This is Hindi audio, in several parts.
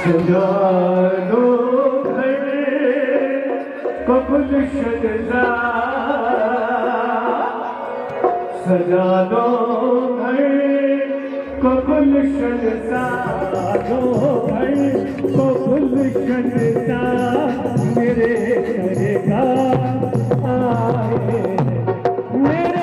सजा दो घर को गुलशन सा, सजा दो घर को गुलशन सा, दो घर को गुलशन सा, मेरे घर का आए मेरे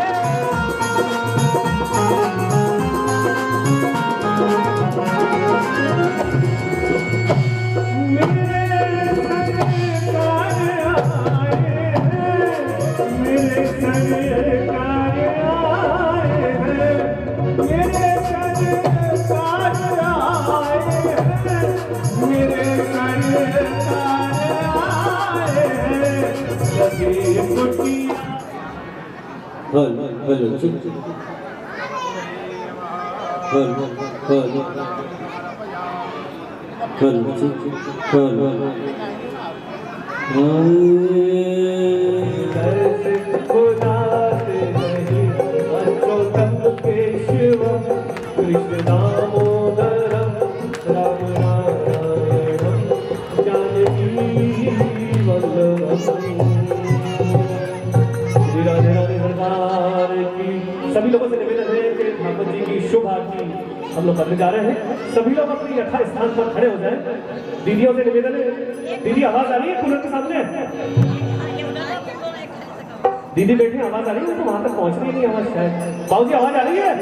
कृष्ण दामोदरम राम नारायणम जानकी वल्लभम। राधे राधे सरकार की। सभी लोगों से निवेदन है कि ठाकुर जी की शुभ आरती हम लोग करने जा रहे हैं। सभी लोग अपनी यथा स्थान पर खड़े हो जाएं। दीदियों से निवेदन है, दीदी आवाज आ रही है कूलर के सामने? दीदी बैठे, आवाज आ रही है? तो वहां तक पहुंच रही नहीं आवाज शायद। बाबू जी आवाज आ रही है?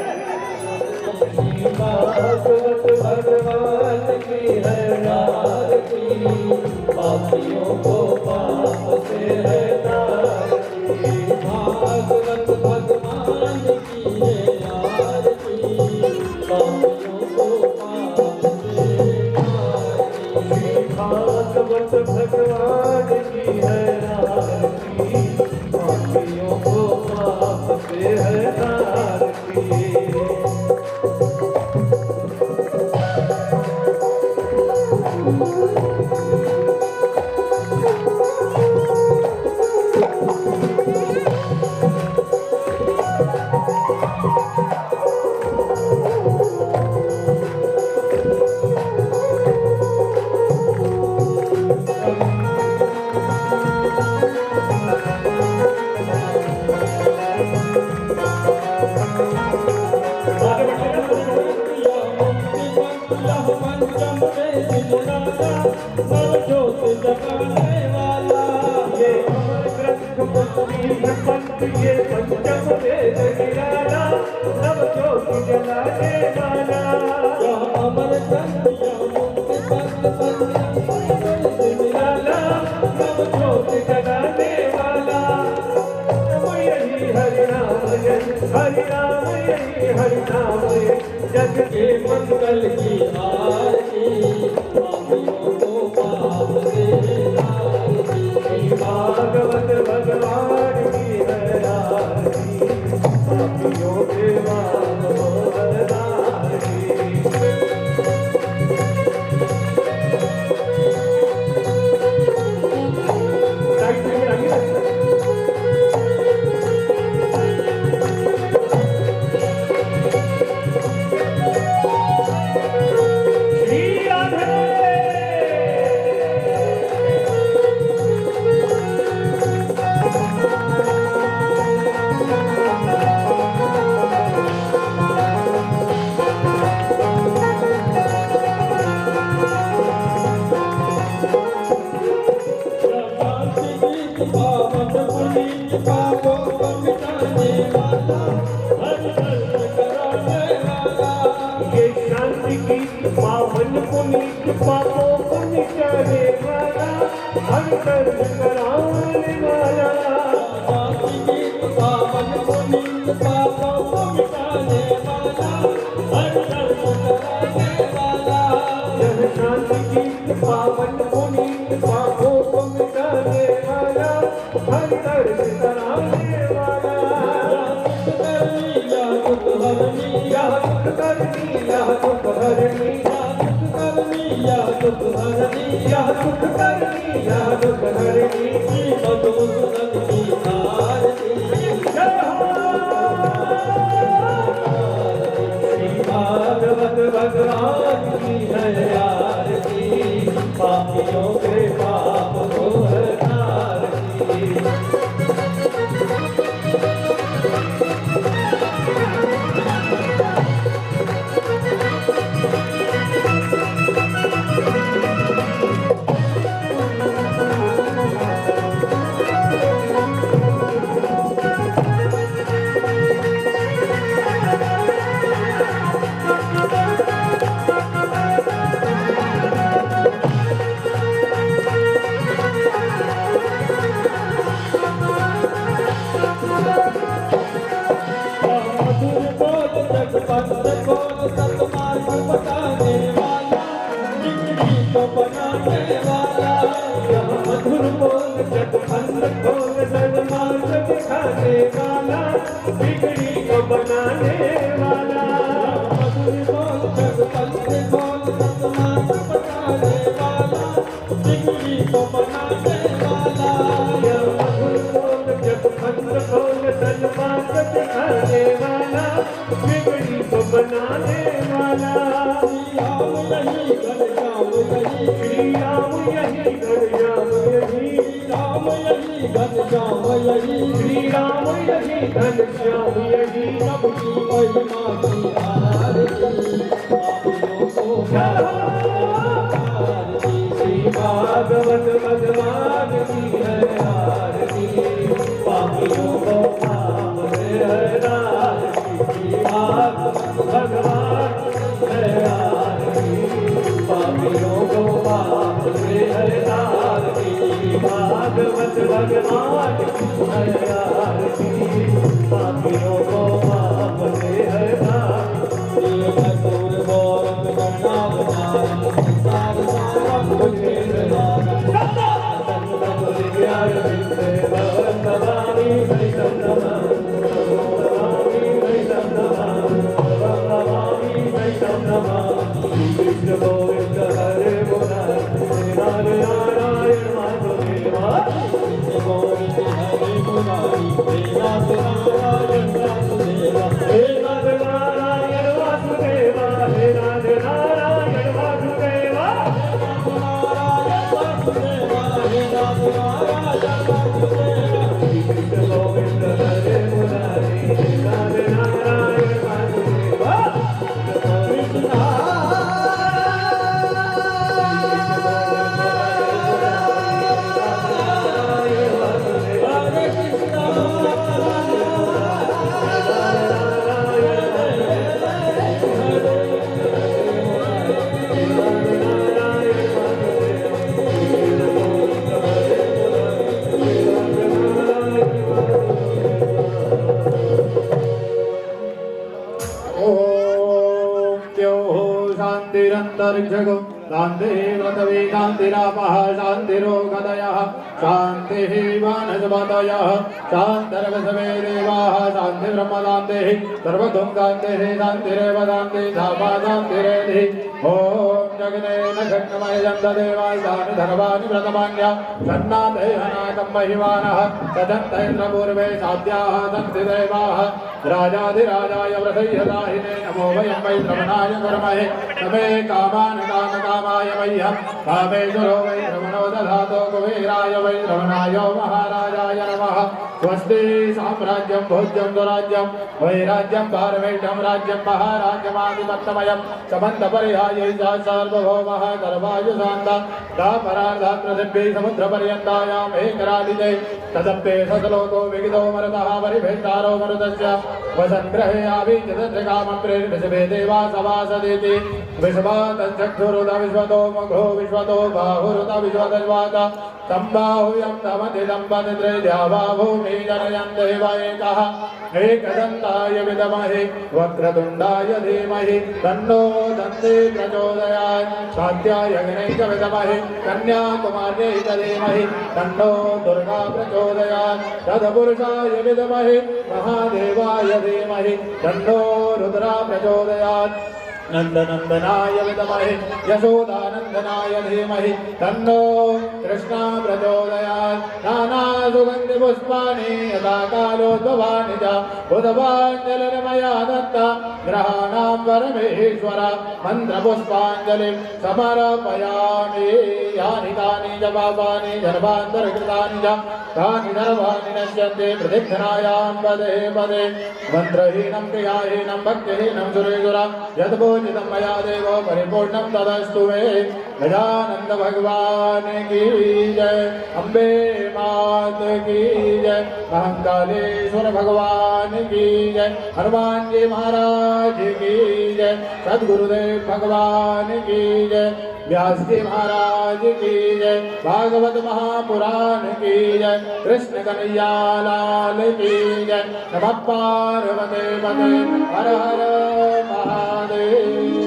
भागवत भगवान की है आरती, पापियों को पाप से है तारती। भागवत भगवान की है आरती, पापियों को पाप से तारती। भागवत भगवान की है आरती, पापियों को पाप से है तारती। ये पंचम वेद गिराना, नव ज्योति जलाने वाला, अमर ग्रंथ मुक्ति पंथ निराला, नव ज्योति जलाने वाला। यही हरि नाम यही हरि नाम, जग के मंगल की आरती, पापियों को पाप से तारती। भागवत भगवान की है आरती, पापियों के दामोदरदारी। पावन पुनीत पापों को मिटाने वाला, हर कर्म कराने वाला। पावन पुनीत पापों को मिटाने वाला, हर कर्म कराने वाला। जन शांति की पावन पुनीत पापों को मिटाने वाला, हर कर्म कराने वाला। या दुख हरनी, या दुख करनी, या दुख हरनी, या दुख हरनी, या दुख करनी, या दुख हरनी। मधुसूदन की आरती, जय हो। श्री भागवत भगवान की है आरती, पापियों के पाप को हरती। मधुर बोल जगबंद खोल सन्मार्ग दिखाने वाला, बिगड़ी को बनाने वाला। मधुर बोल जगबंद खोल सन्मार्ग बताने वाला, बिगड़ी को बनाने वाला। मधुर बोल जगबंद खोल सन्मार्ग दिखाने वाला, बिगड़ी को बनाने वाला। श्री राम यही घर जाम यही, राम यही घर जाम यही, श्री राम यही घन श्याम यही। सबकी महिमा की आरती, पापियों को आरती। श्री भागवत भगवान की है आरती, पापियों को पाप से हराती। श्री भागवत भगवान है आरती, पापियों को पाप से हरती। भागवत भगवान की है आरती, पापियों को पाप से हरती। कपूर गौरव गणावतारम, संसार सारम भुजगेन्द्रनाथम, ज्ञान विद्ये भवं नमामि वैष्णवं नमः। नमामि वैष्णवं नमः, नमामि वैष्णवं नमः। कृष्ण गोविंद हरे मुरारी, हरे नारायण वासुदेवा। कृष्ण गोविंद हरे मुरारी, हे नाथ नारायण वासुदेवा। हे नाथ नारायण वासुदेवा, हे नाथ नारायण वासुदेवा। हे नाथ नारायण वासुदेवा। कृष्ण गोविंद हरे मुरारी, हे नाथ नारायण वासुदेवा। कृष्ण शांतिरंतरिक्षगो शांतिर्वतवे शांतिरापः शांतिरोगदयः शांतिः वानस्पतयः शांतिर्वसवे देवाः शांतिर्ब्रह्म शांतिः सर्वतो शांतिः शांतिरेव शान्तिः धामा शान्तिरेधि। ओम जगन्नेन शक्नमय जन्तदेवाय धर्वाणि व्रतमान्या सन्नाथेनाकं महिमानः तदन्तैन्द्रपूर्वे साध्याः सन्ति देवाः राजाधिराजाय व्रतैर्दाहिने नमो वयं वै श्रवणाय कुर्महे नमे कामान् कामकामाय मह्यं कामेश्वरो वै श्रवणो दधातो कुबेराय वै श्रवणाय महाराजाय नमः। स्वस्ति साम्राज्यं भोज्यं स्वराज्यं वैराज्यं पारमेष्ठ्यं राज्यं महाराज्यमाधिपत्यमयं समन्तपरिहायै सार्वभौमः सर्वायुशान्ता दापरार्धात्रसिद्धिः समुद्रपर्यन्तायाम् एकराजिते तदप्ये सतलोको विगितो मरुतः परिभेष्टारो मरुतस्य वसन्ग्रहे आवीचतृकामं प्रेरितशिवे देवा सवासदेति विश्वातश्चक्षुरुत विश्वतो मघो विश्वतो बाहुरुत विश्वतज्वात सम्बाहुयं तमतिदं पतित्रेद्यावा भूमि जनयन् देव एकः एकदन्ताय विद्महे वक्रतुण्डाय धीमहि तन्नो दन्ते प्रचोदयात् कात्यायने च विद्महे कन्याकुमार्यै च धीमहि तन्नो दुर्गा प्रचोदयात् तत्पुरुषाय विद्महे महादेवाय धीमहि तन्नो रुद्रा प्रचोदयात् नन्दनन्दनाय विद्महे यशोदानन्दनाय धीमहि तन्नो कृष्णा प्रचोदयात् नानासुगन्धिपुष्पाणि यथा कालोद्भवानि च बुधवाञ्जलिर्मया दत्ता ग्रहाणां परमेश्वर मन्त्रपुष्पाञ्जलिं समर्पयामि यानि तानि च पापानि जन्मान्तरकृतानि च तानि सर्वाणि नश्यन्ति प्रदक्षिणायां पदे पदे मन्त्रहीनं क्रियाहीनं भक्तिहीनं सुरेश्वर यद्भोजितं मया देवो परिपूर्णं तदस्तु मे गजानन्द भगवान की जय अम्बे मात की जय महाकालेश्वर भगवान की जय हनुमान जी महाराज की जय सद्गुरुदेव भगवान की जय व्यास जी महाराज की जय भागवत महापुराण की जय कृष्ण कन्हैया लाल की जय नमः पार्वते पते हर हर महादेव।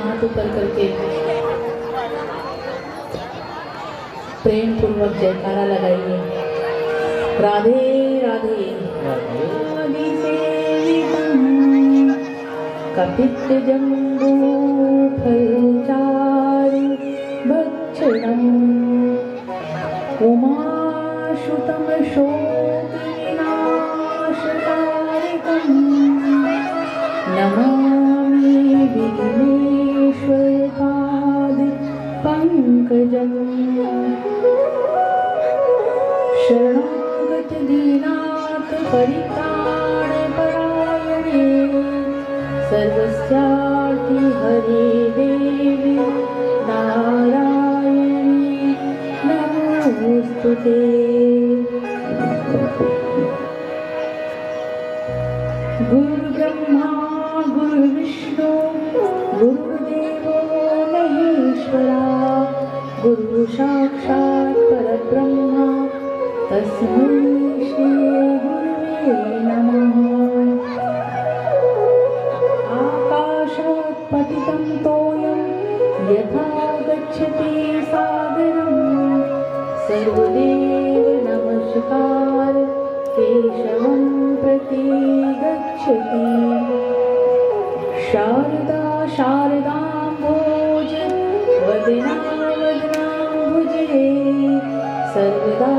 हाथ ऊपर करके प्रेम पूर्वक जयकारा लगाइए। राधे राधे कपित जम्बू फलचारु भक्षणम् उमाशुतं शोकविनाशकारकम् नमामि विघ्नेश्वरपाद पंकजम् शरणागत दीनाथ परित्राणपरायणे सर्वस्यार्ति हरे देवी नारायणी नमोस्तुते। गुरुर्ब्रह्मा गुरुर्विष्णु गुरुर्देवो महेश्वरा गुरु साक्षात् परब्रह्मा तस्मै श्री गुरुवे नमः। आकाशात् पतितं तोयं यथा गच्छति सागरम् सर्वदेव नमस्कार केशवं प्रति गच्छति। शारदा शारदाम्भोज वदना वदनाम्भुजे सर्वदा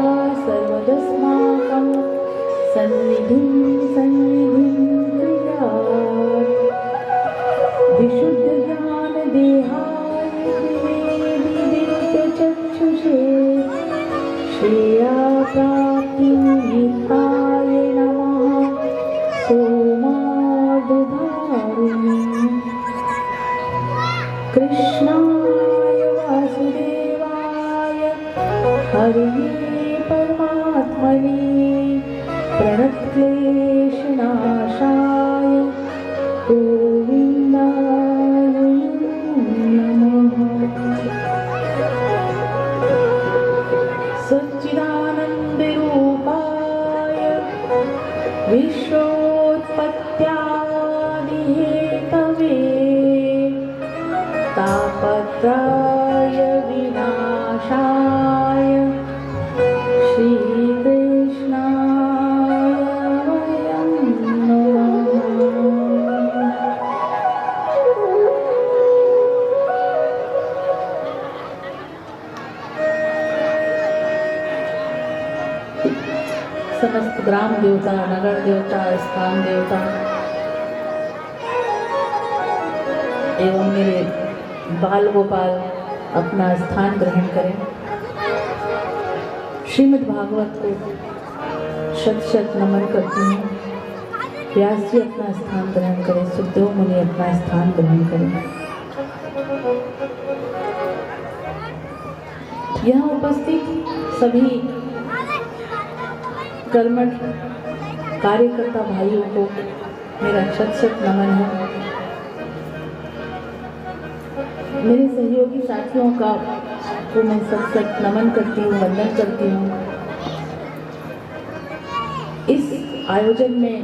सर्वदस्माकं सन्निधिं कुर्यात्। विशुद्ध ज्ञान देहाय विवेदिदिव्यचक्षुषे श्रेया प्राप्तिनिमित्ताय नमः सोमादधारिणे। कृष्णाय वासुदेवाय हरे परमात्मने प्रणतक्लेशनाशाय गोविन्दाय नमः। सच्चिदानन्दरूपाय विश्वोत्पत्त्यादिहेतवे तापत्राय विनाशाय श्रीकृष्णाय वयं नमः। समस्त ग्राम देवता नगर देवता स्थान देवता एवं मेरे बाल गोपाल अपना स्थान ग्रहण करें। श्रीमद् भागवत को शत शत नमन करती हूँ। व्यास जी अपना स्थान ग्रहण करें, सुखदेव मुनि अपना स्थान ग्रहण करें। यहाँ उपस्थित सभी कर्मठ कार्यकर्ता भाइयों को मेरा शत शत नमन है। मेरे सहयोगी साथियों का को मैं शत शत नमन करती हूँ, वंदन करती हूँ। इस आयोजन में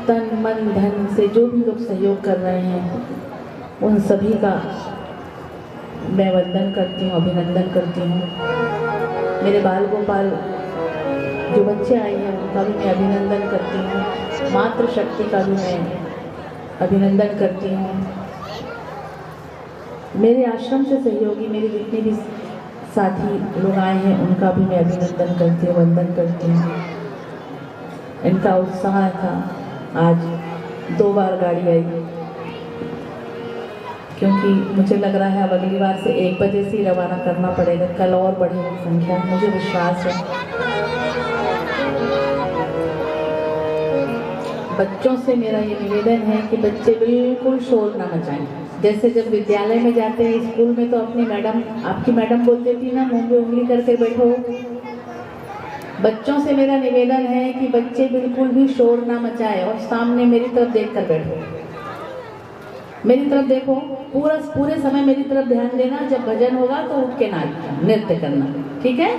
तन मन धन से जो भी लोग सहयोग कर रहे हैं उन सभी का मैं वंदन करती हूँ, अभिनंदन करती हूँ। मेरे बाल गोपाल जो बच्चे आए हैं उनका भी मैं अभिनंदन करती हूँ। मातृशक्ति का भी मैं अभिनंदन करती हूँ। मेरे आश्रम से सहयोगी मेरे जितने भी साथी लोग आए हैं उनका भी मैं अभिनंदन करती हूँ, वंदन करती हूँ। इनका उत्साह था। आज 2 बार गाड़ी आई, क्योंकि मुझे लग रहा है अब अगली बार से 1 बजे से ही रवाना करना पड़ेगा। कल और बढ़ेगी संख्या, मुझे विश्वास है। बच्चों से मेरा ये निवेदन है कि बच्चे बिल्कुल शोर ना मचाएं। जैसे जब विद्यालय में जाते हैं, स्कूल में तो अपनी मैडम, आपकी मैडम बोलती थी ना, मुंह पे उंगली करके बैठो। बच्चों से मेरा निवेदन है कि बच्चे बिल्कुल भी शोर ना मचाए और सामने मेरी तरफ देखकर बैठो। मेरी तरफ देखो, पूरे समय मेरी तरफ ध्यान देना। जब भजन होगा तो उठ के नाचना, नृत्य करना, ठीक है?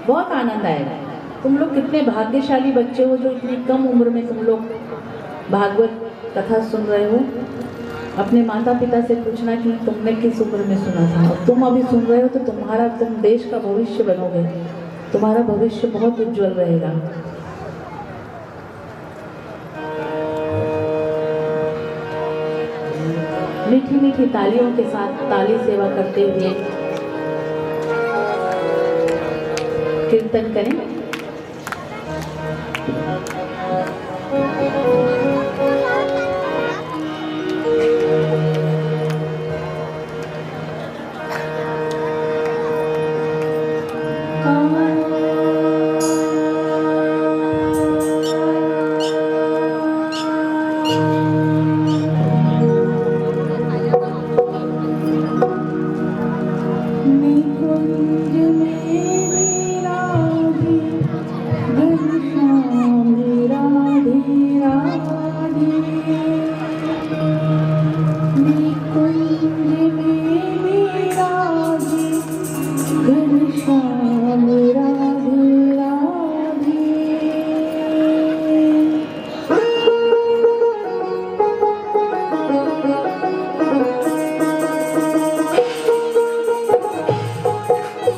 बहुत आनंद आएगा। तुम लोग कितने भाग्यशाली बच्चे हो जो इतनी कम उम्र में तुम लोग भागवत कथा सुन रहे हो। अपने माता पिता से पूछना कि तुमने किस उम्र में सुना था, और तुम अभी सुन रहे हो तो तुम देश का भविष्य बनोगे। तुम्हारा भविष्य बहुत उज्जवल रहेगा। मीठी मीठी तालियों के साथ ताली सेवा करते हुए कीर्तन करें।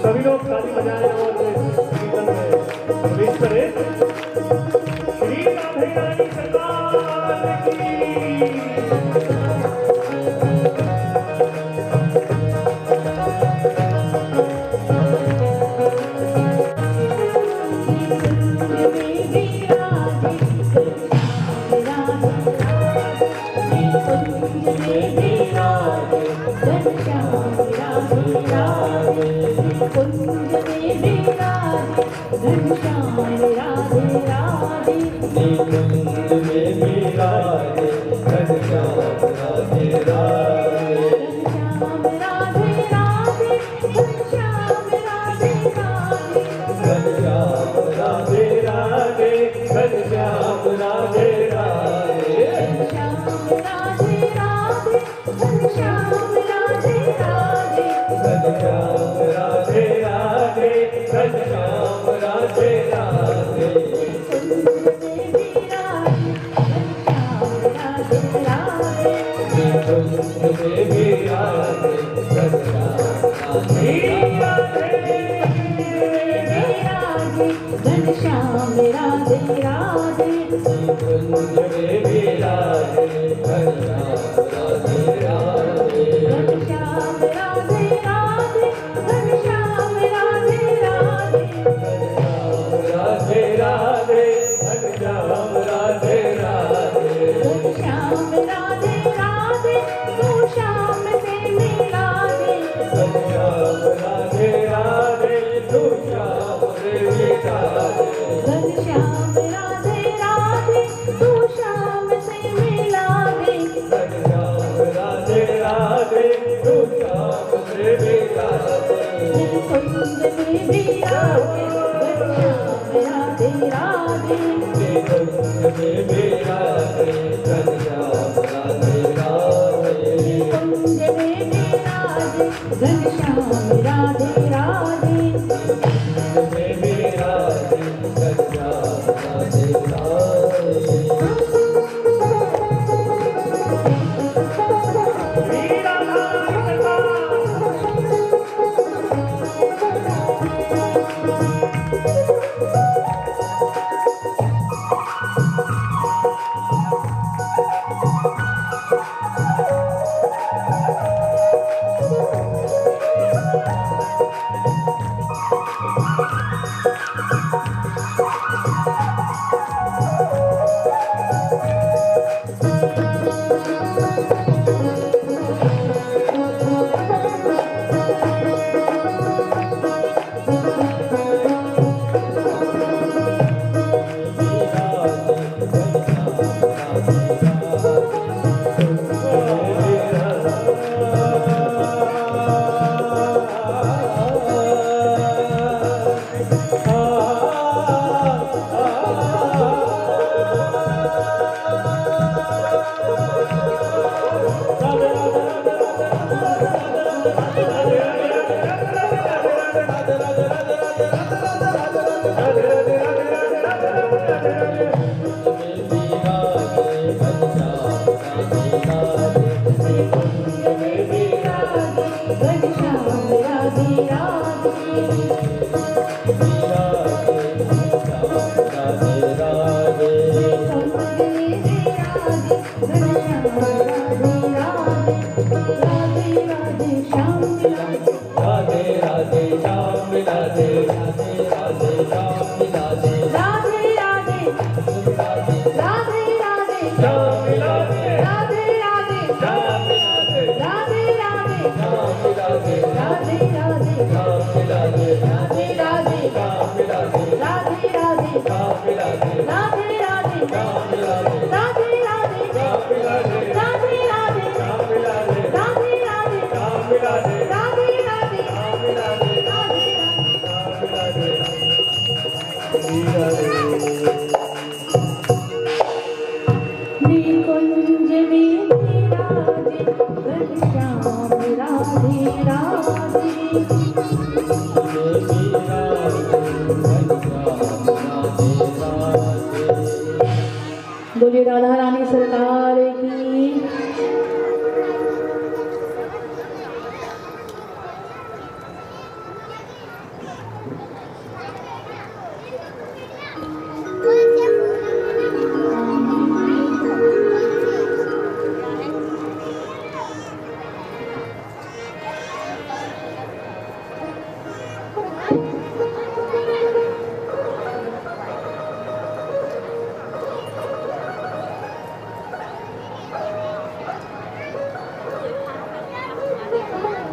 सभी लोग ताली बजाएं और कीर्तन में प्रवेश करें। श्री राधे रानी सरकार की।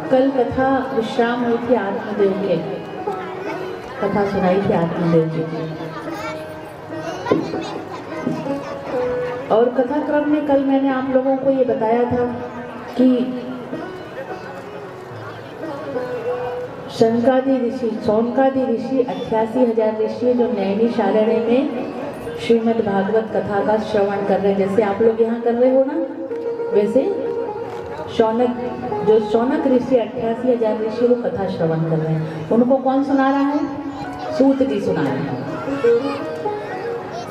कल कथा विश्राम हुई थी आत्मदेव के, कथा सुनाई थी आत्मदेव जी की। और कथा क्रम में कल मैंने आप लोगों को ये बताया था कि शनकादि ऋषि, सौनकादि ऋषि 88,000 ऋषि जो नैमिषारण्य में श्रीमद् भागवत कथा का श्रवण कर रहे हैं, जैसे आप लोग यहाँ कर रहे हो ना, वैसे शौनक ऋषि 88,000 ऋषि वो कथा श्रवण कर रहे हैं। उनको कौन सुना रहा है? सूत जी सुना रहे हैं।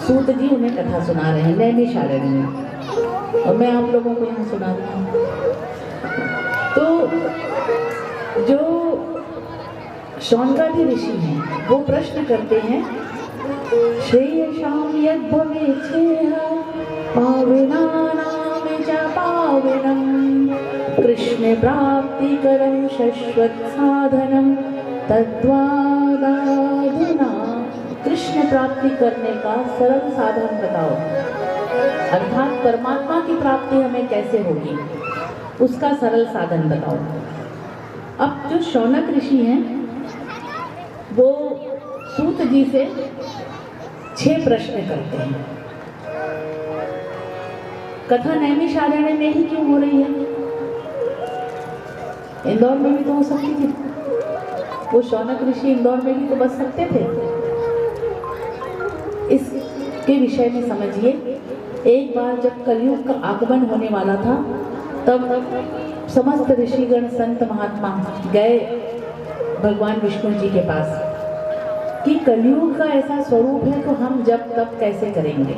सूत जी उन्हें कथा सुना रहे हैं नैमिषारण्य में, और मैं आप लोगों को यहाँ सुना रही हूँ। तो जो शौनकादि ऋषि हैं वो प्रश्न करते हैं, श्रेयसां यद्भवेच्छेह पावनानां च पावनं कृष्ण प्राप्तिकरं शश्वत साधनं तद्वादाधुना। कृष्ण प्राप्ति करने का सरल साधन बताओ, अर्थात परमात्मा की प्राप्ति हमें कैसे होगी, उसका सरल साधन बताओ। अब जो शौनक ऋषि हैं वो सूत जी से 6 प्रश्न करते हैं। कथा नैमिषारण्य में ही क्यों हो रही है? इंदौर में भी तो हो सकती थी, वो शौनक ऋषि इंदौर में भी तो बस सकते थे। इसके विषय में समझिए, एक बार जब कलयुग का आगमन होने वाला था तब समस्त ऋषिगण संत महात्मा गए भगवान विष्णु जी के पास कि कलयुग का ऐसा स्वरूप है तो हम जब तब कैसे करेंगे,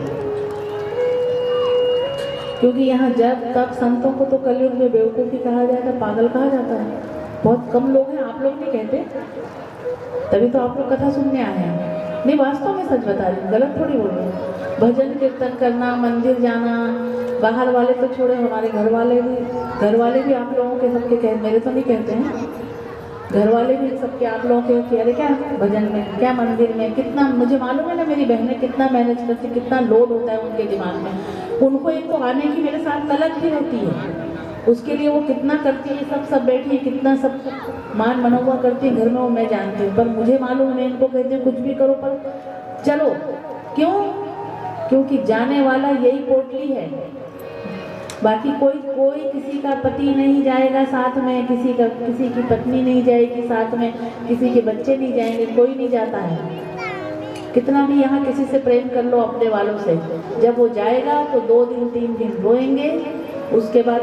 क्योंकि यहाँ जब तब संतों को तो कलयुग में बेवकूफ़ी कहा जाता है, पागल कहा जाता है। बहुत कम लोग हैं, आप लोग नहीं कहते, तभी तो आप लोग कथा सुनने आए हैं। नहीं, वास्तव में सच बता रही हूँ, गलत थोड़ी बोल रही हूँ। भजन कीर्तन करना, मंदिर जाना, बाहर वाले तो छोड़े, हमारे घर वाले भी आप लोगों के सबके कह, मेरे तो नहीं कहते हैं, घर वाले भी सबके आप लोगों के अरे क्या भजन में, क्या मंदिर में, कितना मुझे मालूम है ना, मेरी बहनें कितना मैनेज करती, कितना लोड होता है उनके दिमाग में। उनको एक तो आने की मेरे साथ तलब भी होती है, उसके लिए वो कितना करती है, सब बैठी है, कितना सब मान मनोवा करती है घर में, वो मैं जानती हूँ। पर मुझे मालूम, मैं इनको कहती हूँ कुछ भी करो पर चलो। क्यों? क्योंकि जाने वाला यही पोटली है, बाकी कोई किसी का पति नहीं जाएगा साथ में, किसी की पत्नी नहीं जाएगी साथ में, किसी के बच्चे नहीं जाएंगे, कोई नहीं जाता है। कितना भी यहाँ किसी से प्रेम कर लो अपने वालों से, जब वो जाएगा तो 2 दिन 3 दिन रोएंगे, उसके बाद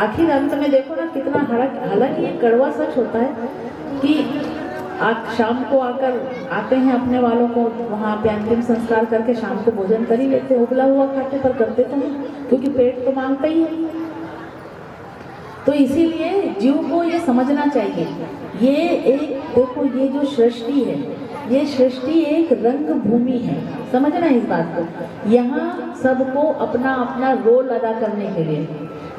आखिर अंत में देखो ना कितना, हालांकि ये कड़वा सच होता है कि शाम को आते हैं अपने वालों को वहाँ पे अंतिम संस्कार करके शाम को भोजन कर ही लेते, उबला हुआ खाते, पर करते तो नहीं, क्योंकि पेट तो मांगता ही है। तो इसीलिए जीव को ये समझना चाहिए, ये एक देखो, ये जो सृष्टि है, ये सृष्टि एक रंग भूमि है, समझना इस बात को। यहाँ सबको अपना अपना रोल अदा करने के लिए,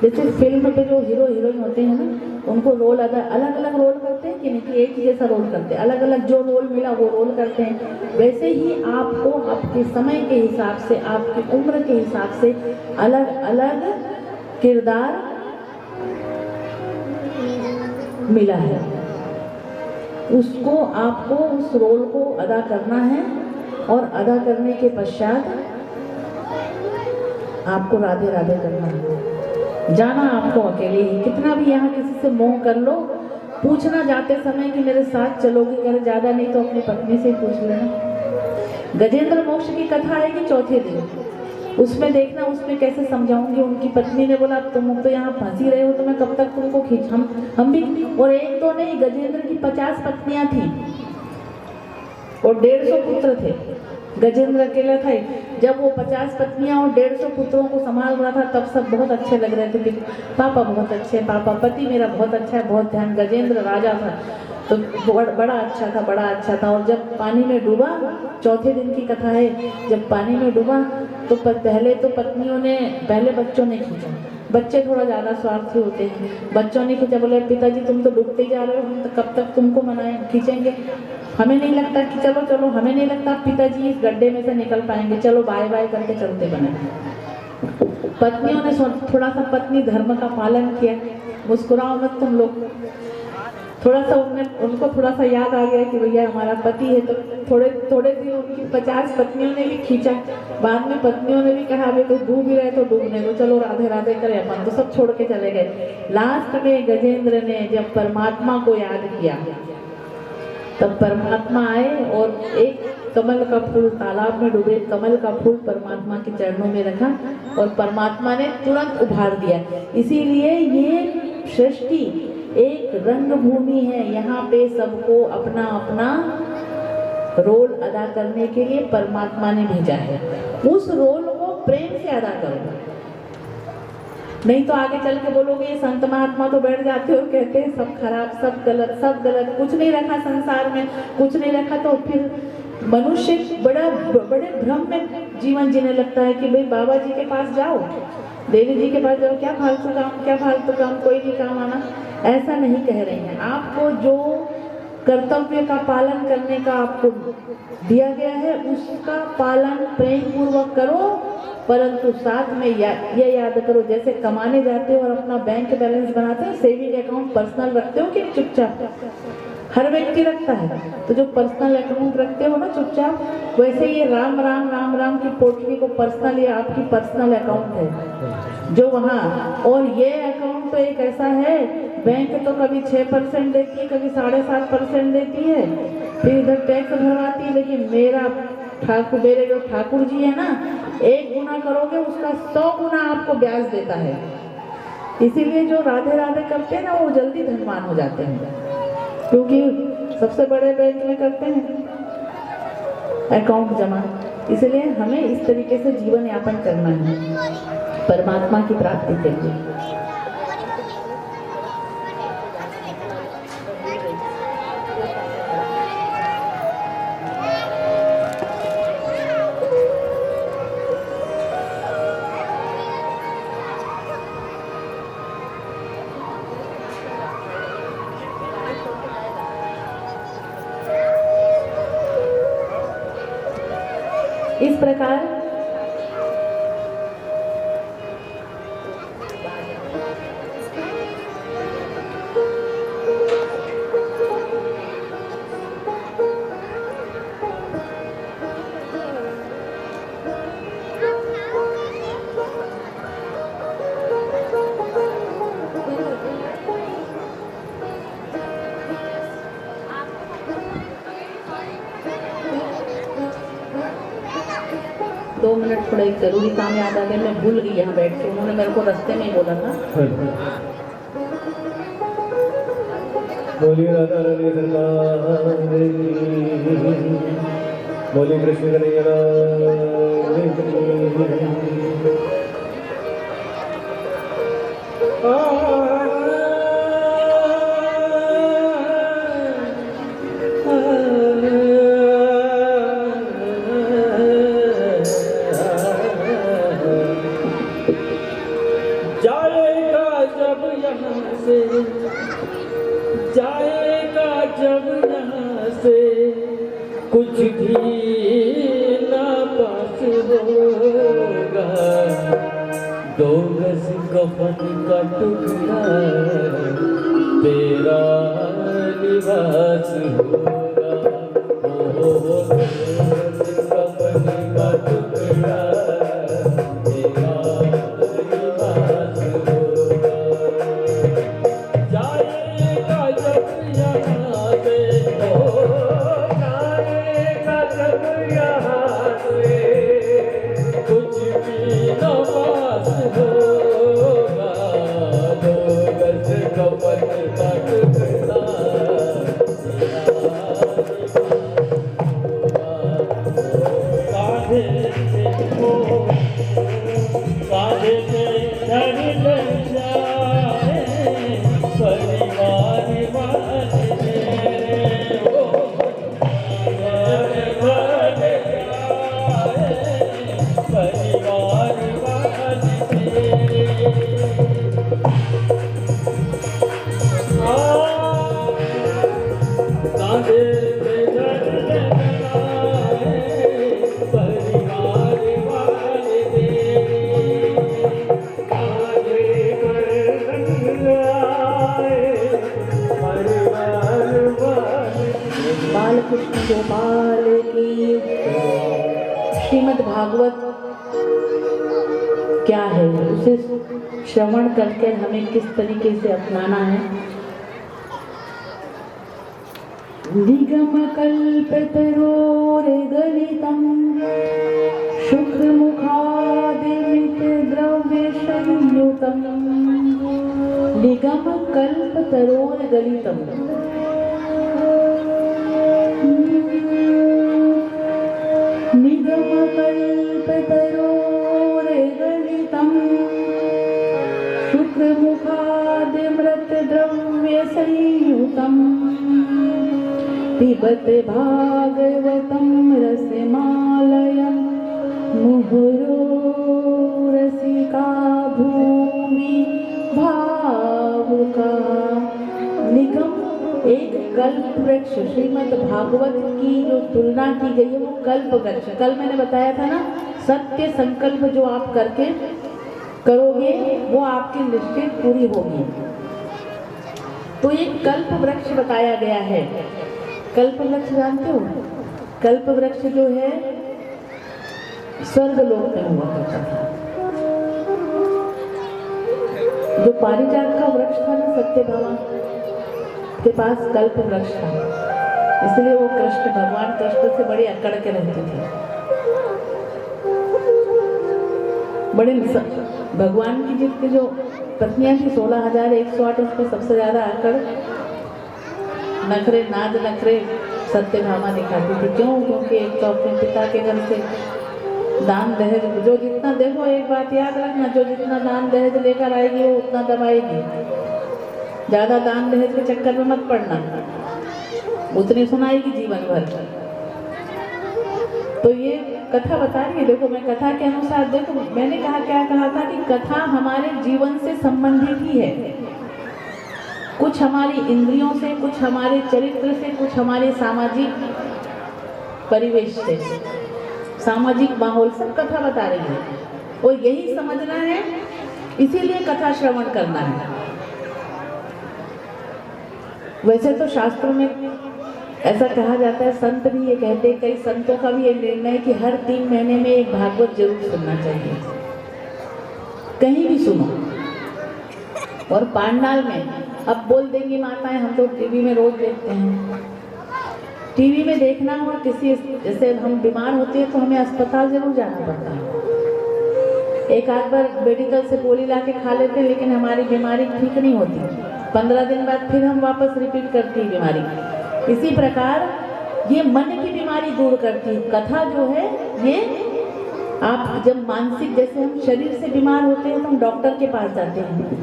जैसे फिल्म पे जो हीरो हीरोइन होते हैं ना, उनको रोल अलग अलग रोल करते हैं कि नहीं, कि एक ही जैसा रोल करते हैं, अलग अलग जो रोल मिला वो रोल करते हैं। वैसे ही आपको आपके समय के हिसाब से, आपकी उम्र के हिसाब से अलग अलग किरदार मिला है, उसको आपको उस रोल को अदा करना है, और अदा करने के पश्चात आपको राधे राधे करना है। जाना आपको अकेले ही, कितना भी यहाँ किसी से मोह कर लो, पूछना जाते समय कि मेरे साथ चलोगी, अगर ज़्यादा नहीं तो अपनी पत्नी से पूछ लेना। गजेंद्र मोक्ष की कथा आएगी 4थे दिन, उसमें देखना, उसमें कैसे समझाऊंगी। उनकी पत्नी ने बोला तुम तो यहाँ फंसी रहे हो, तो मैं कब तक तुमको खींच, हम भी, और एक तो नहीं, गजेंद्र की 50 पत्नियां थी और 150 पुत्र थे। गजेंद्र अकेला था। जब वो 50 पत्नियां और 150 पुत्रों को संभाल रहा था, तब सब बहुत अच्छे लग रहे थे कि पापा बहुत अच्छे, पापा पति मेरा बहुत अच्छा है, बहुत ध्यान। गजेंद्र राजा था तो बड़ा अच्छा था। और जब पानी में डूबा, 4थे दिन की कथा है, जब पानी में डूबा तो पहले तो पत्नियों ने, पहले बच्चों ने खींचा। बच्चे थोड़ा ज़्यादा स्वार्थी होते हैं, बच्चों ने खींचा। बोले पिताजी तुम तो डूबते जा रहे हो, हम तो कब तक तुमको मनाएं, खींचेंगे, हमें नहीं लगता कि चलो हमें नहीं लगता पिताजी इस गड्ढे में से निकल पाएंगे, चलो बाय बाय करके चलते बने। पत्नियों ने थोड़ा सा पत्नी धर्म का पालन किया, मुस्कुराओ मत तुम लोग। थोड़ा सा उनको थोड़ा सा याद आ गया कि भैया हमारा पति है, तो थोड़े दिन उनकी 50 पत्नियों ने भी खींचा। बाद में पत्नियों ने भी कहा अभी तो डूब ही रहे तो डूबने दो, चलो राधे राधे करें अपन, तो सब छोड़ के चले गए। लास्ट में गजेंद्र ने जब परमात्मा को याद किया तब परमात्मा आए और एक कमल का फूल तालाब में डूबे कमल का फूल परमात्मा के चरणों में रखा और परमात्मा ने तुरंत उभार दिया। इसीलिए ये सृष्टि एक रंग भूमि है, यहाँ पे सबको अपना अपना रोल अदा करने के लिए परमात्मा ने भेजा है। उस रोल को प्रेम से अदा करो, नहीं तो आगे चल के बोलोगे ये संत महात्मा तो बैठ जाते और कहते हैं सब खराब, सब गलत, कुछ नहीं रखा संसार में, कुछ नहीं रखा। तो फिर मनुष्य बड़े भ्रम में जीवन जीने लगता है कि भाई बाबा जी के पास जाओ, देवी जी के पास जाओ, क्या फालतू काम, कोई नहीं काम आना। ऐसा नहीं कह रहे हैं। आपको जो कर्तव्य का पालन करने का आपको दिया गया है उसका पालन प्रेम पूर्वक करो, परंतु साथ में ये याद करो, जैसे कमाने जाते हो और अपना बैंक बैलेंस बनाते हो, सेविंग अकाउंट पर्सनल रखते हो कि चुपचाप, हर व्यक्ति रखता है, तो जो पर्सनल अकाउंट रखते हो ना चुपचाप, वैसे ये राम राम की पोटली को पर्सनल, ये आपकी पर्सनल अकाउंट है जो वहाँ। और ये अकाउंट तो एक ऐसा है, बैंक तो कभी 6% देती है, कभी 7.5% देती है, फिर इधर टैक्स भरवाती है, लेकिन मेरे जो ठाकुर जी है ना, 1 गुना करोगे उसका 100 गुना आपको ब्याज देता है। इसीलिए जो राधे राधे करते हैं ना वो जल्दी धनवान हो जाते हैं, क्योंकि सबसे बड़े बैंक में करते हैं अकाउंट जमा। इसलिए हमें इस तरीके से जीवन यापन करना है परमात्मा की प्राप्ति के लिए। इस प्रकार दो मिनट थोड़ा एक जरूरी काम याद आ गया, मैं भूल गई यहाँ बैठ के, उन्होंने मेरे को रास्ते में ही बोला था। बोलिए राधा रानी सरकार की, बोलिए कृष्ण कन्हैया लाल की। जाएगा जब यहाँ से कुछ भी ना पास होगा, 2 गज कफन का टुकड़ा तेरा लिबास होगा। 2 गज कफन का टुकड़ा तेरा लिबास होगा। जाएगा जब यहाँ से, जाएगा जब यहाँ से कुछ भी न पास होगा, 2 गज कफन का टुकड़ा तेरा गोपाल की। श्रीमद् भागवत क्या है, उसे श्रवण करके हमें किस तरीके से अपनाना है। निगम कल्पतरोर्गलितं शुक्रमुखादिमित द्रव्य संयुतं। निगम कल्पतरोर्गलितं, निगम कल्पतरोर्गलितं शुक्रमुखादिमृत द्रव्य संयुतं। पिबत भागवतं रसमालयं मुहुरो रसिका भूमि भावुका। निगम एक कल्प वृक्ष, श्रीमद् भागवत की जो तुलना की गई है वो कल्प वृक्ष। कल मैंने बताया था ना, सत्य संकल्प जो आप करके करोगे वो आपकी निश्चित पूरी होगी। तो ये कल्प वृक्ष बताया गया है। कल्प वृक्ष जानते हो? कल्प वृक्ष जो है स्वर्ग लोक में हुआ करता था। जो पारिजात का वृक्ष था ना, सत्यभामा के पास कल्प वृक्ष था, इसलिए वो कृष्ण, भगवान कृष्ण से बड़े अकड़ के रहते थे। बड़े भगवान की जितनी जो पत्नियां थी 16,108, उसमें सबसे ज्यादा अकड़, नखरे, नाज नखरे सत्यभामा दिखाती थी। क्यों? क्योंकि एक तो अपने पिता के घर से दान दहेज, जो जितना, देखो एक बात याद रखना, जो जितना दान दहेज लेकर आएगी वो उतना दबाएगी। ज्यादा दान दहेज के चक्कर में मत पड़ना, उतनी सुनाएगी जीवन भर। तो ये कथा बता रही है, देखो मैं कथा के अनुसार, देखो मैंने क्या कहा था कि कथा हमारे जीवन से संबंधित ही है। कुछ हमारी इंद्रियों से, कुछ हमारे चरित्र से, कुछ हमारे सामाजिक परिवेश से, सामाजिक माहौल से कथा बता रही है। और यही समझना है, इसीलिए कथा श्रवण करना है। वैसे तो शास्त्रों में ऐसा कहा जाता है, संत भी ये कहते हैं, कई संतों का भी ये निर्णय है कि हर 3 महीने में एक भागवत जरूर सुनना चाहिए, कहीं भी सुनो। और पांडाल में अब बोल देंगी माताएं, हम तो टीवी में रोज देखते हैं। टीवी में देखना हो, किसी जैसे हम बीमार होते हैं तो हमें अस्पताल जरूर जाना पड़ता है। एक आध बार मेडिकल से गोली ला के खा लेते हैं, लेकिन हमारी बीमारी ठीक नहीं होती। 15 दिन बाद फिर हम वापस रिपीट करती है बीमारी। इसी प्रकार ये मन की बीमारी दूर करती है कथा जो है। ये आप जब मानसिक, जैसे हम शरीर से बीमार होते हैं तो हम डॉक्टर के पास जाते हैं,